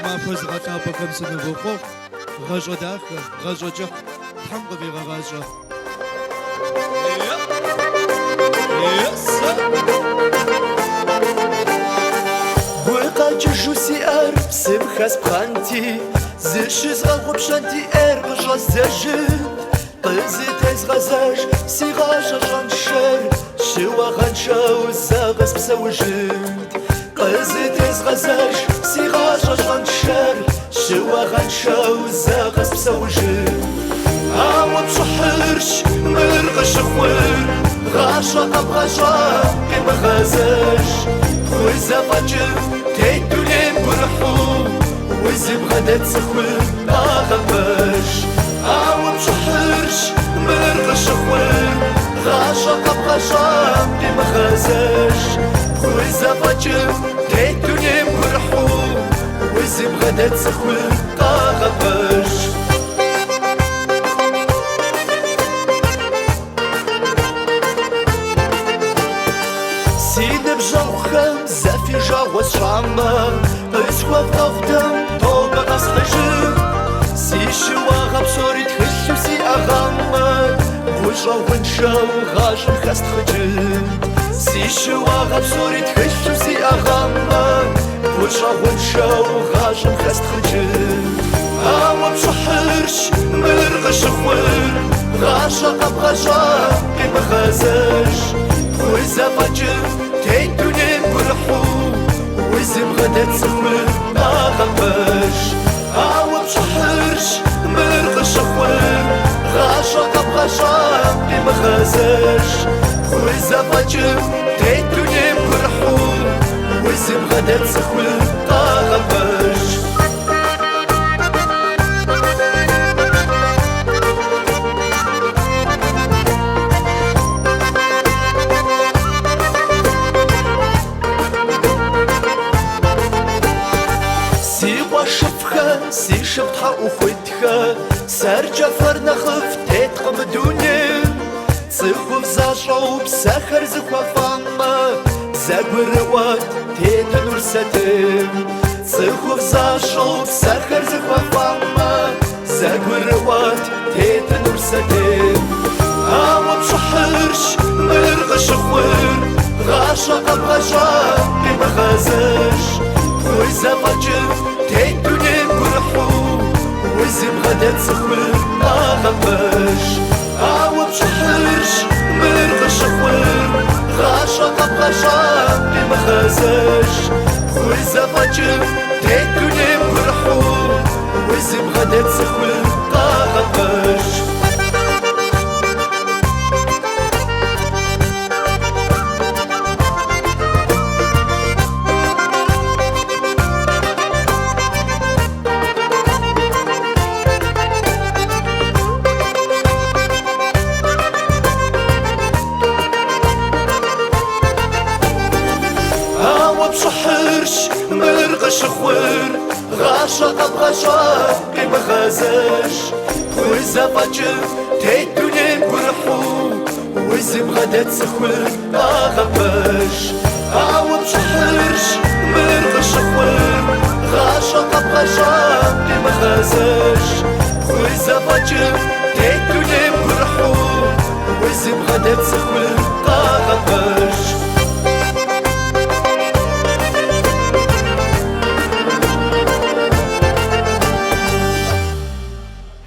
ما فوز غطا بكم سنبوخو غجو داخل غجو جو تحمقو في غجو وقا جوجو سي ار سمخاس بخانتي زيشيز غاغو بشانتي ار غجاز زاجد قزي تايز غازاج سي غاجا غانشار شوا غانشاو زاغس بسوجد قزي تايز غازاج سي غاجا غانشار شوا غانشاو زاغس بسوجد عاود بشحرش مرغش خوير غاشا قب غاشا كيما غازاش خويزا فاجر تيتو لين برحو وزي بغدا تسخوير غاباش عاود بشحرش مرغش خوير غاشا قب غاشا كيما غازاش خويزا فاجر تيتو لين برحو وزي بغدا تسخوير غاباش سيد بجوخم زافي جاوز شعمر اسوا فضم طوبة نصلجم سي شواغا بصوري تخشو سي أغمر وجاو ونشاو غاجم خاست خجم سي شواغا بصوري تخشو سي أغمر وجاو ونشاو غاجم خاست خجم هوا بشحرش مرغش خوير غاشا قب غاشا كيما غازاش خويزا فاجر تيتو لين برحو وزي بغدا تسخوير غاباش عاود بشحرش مرغش خوير غاشا قب غاشا كيما غازاش خويزا فاجر تيتو لين برحو وزي بغدا تسخوير غاباش سي شبطها وخوتها سار جفر نخف تتقم دونين تسخو بزاشو بساخر زخوا فاما زاقور روات تتنور ساتم تسخو بزاشو بساخر زخوا فاما زاقور روات تتنور ساتم عاود بشحرش مرغش خوير غاشا قب غاشا كيما غازاش خويزا فاجر تيتو لين برحو وزي بغدا تسخوير غاباش عاود بشحرش مرغش خوير غاشا قب غاشا كيما غازاش خويزا فاجر تيتو لين برحو وزي بغدا تسخوير غاباش بشحرش مرغش خوير غاشا قب غاشا كيما غازاش خويزا فاجر تيتو لين برحو وزي بغدا تسخوير غاباش عاود بشحرش مرغش خوير غاشا قب غاشا كيما غازاش خويزا فاجر تيتو لين برحو وزي بغدا تسخوير غاباش